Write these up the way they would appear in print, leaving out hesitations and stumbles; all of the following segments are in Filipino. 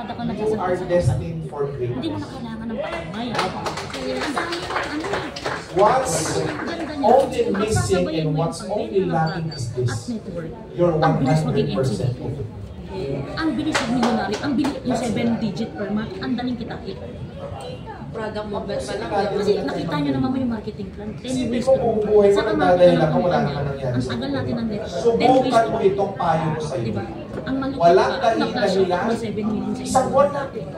barkada ka You are destined for greatness. Hindi mo na kailangan ng pakamay. What's only missing and what's only lacking is this. You're 100% over. Ang bilis ng milyonary, ang bilis yung 7-digit per month, ang daling kitain. Product mo ba pala? Kasi nakita nyo naman mo yung marketing plan. 10 ways ko kung buhay mo ng dadahin lang kung wala naman nangyari. Ang tagal natin ng net. Subukan mo itong payo mo sa iyo. Diba? Ang malupit Walang ka, dahilan. 7 million sa Isang buwan natin.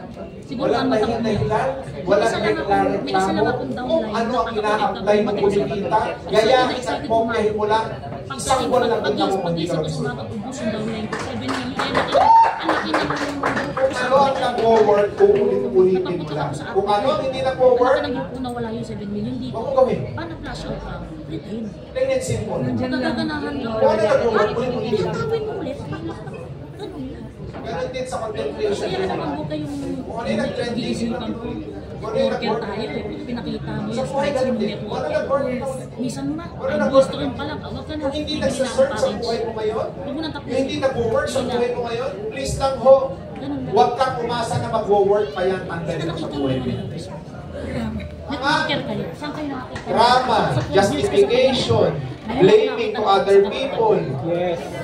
Walang dahilan. Walang reklamo. Kung ano ang ina-apply mo kumikita, gayahin at kopyahin mo lang. Isang buwan lang din ako kung hindi ka magsusunod. Ano ang nag-work kung ulit-ulitin mo lang? Kung ano ang hindi nag-work, wala yung 7 million dito. huwag mo gawin. Paano flash out ka? Retain. Plain and simple. Magaganahan mo. Kung ano nag-work, ulit-ulitin. Gagawin mo ulit. Ganun lang. Ganun din sa content creation. Kaya naman huwag kayong Kung ano yung nag-trending, worker tayo eh. Pinakita mo yung slides mo network. Minsan na, ay gusto rin pala. Huwag ka na. Kung hindi nagsasearch sa buhay mo ngayon, Huwag mo nang tapusin. kung hindi nag-work sa buhay mo ngayon, please lang ho, huwag kang umasa na mag-work pa yan tanggalin mo sa buhay mo. Networker kayo. Saan kayo nakakita? Drama, justification, blaming to other people.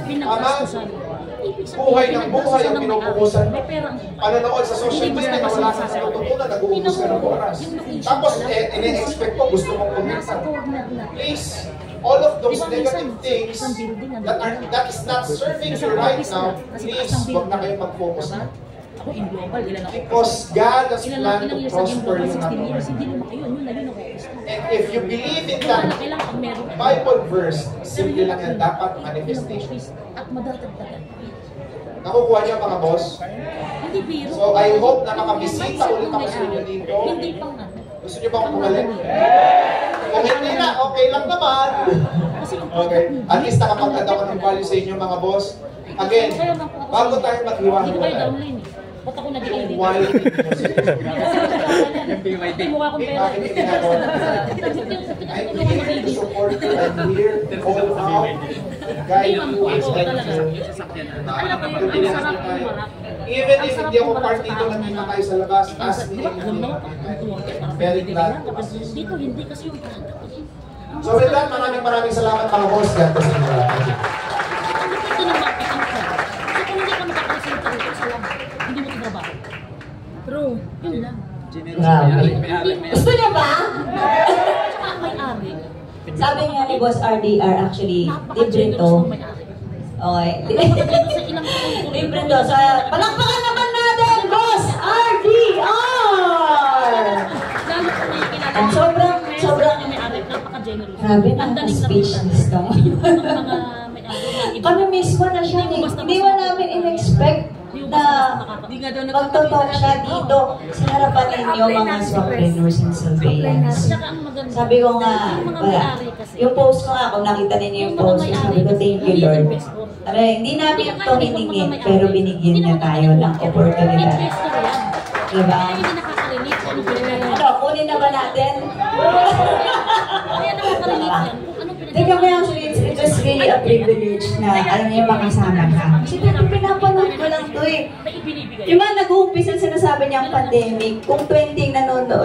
Pinagkastusan. Buhay ng buhay ang pinupukusan mo. Panonood sa social media na wala kang natutunan, nag-uubos ka ng oras. Tapos, ine-expect ko, gusto mong kumita. Please, all of those negative things that is not serving you right now, please, huwag na kayo mag-focus na. Because God has planned to prosper you not only. And if you believe in that Bible verse, simple lang yan, dapat manifestation. At madadagdagan. Nakukuha niyo mga boss? Hindi biro. So I hope na makabisita ulit ako sa inyo dito. Hindi pang ano. Gusto niyo ba akong bumalik? Kung hindi na, okay lang naman. Okay. At least nakapagkata ko ng value sa inyo mga boss. Again, bago tayo maghiwa-hiwalay. Hindi kayo downline eh. Ba't ako nag-i-edit? Why? Mukha akong pera. Bakit hindi ginagawa? I'm here to support you. I'm here to hold out. Guide you and guide you. Alam mo yun, ang sarap ng marap. Even if hindi ako part dito, nandito tayo sa labas, as ni very glad. Dito hindi kasi yung So with that, maraming salamat mga boss. God bless you. Ito na marketing ka. Kasi kung hindi ka makakasalita rito sa lang, hindi mo trabaho. True. Yun lang. Gusto niya ba? Tsaka ang may-ari. Sabi nga ni Boss RDR, actually, libre to. Okay. Libre to. So, palakpakan naman natin, Boss RDR! Sobrang, grabe na ang speechless ka. Kami mismo na siya, hindi mo namin in-expect na magtotalk siya dito sa harapan ninyo mga swappreneurs and surveillance. Sabi ko nga, yung post ko nga, kung nakita ninyo yung post, sabi ko, thank you Lord. Hindi namin ito hiningin, pero binigyan niya tayo ng oportunidad. Diba? Ano, kunin na ba natin? Teka mo actually, it was really a privilege na alam niya makasama ka. Kasi pinapanood ko lang to eh. Yung mga nag-uumpisa sinasabi niya ang pandemic, kung 20 nanonood,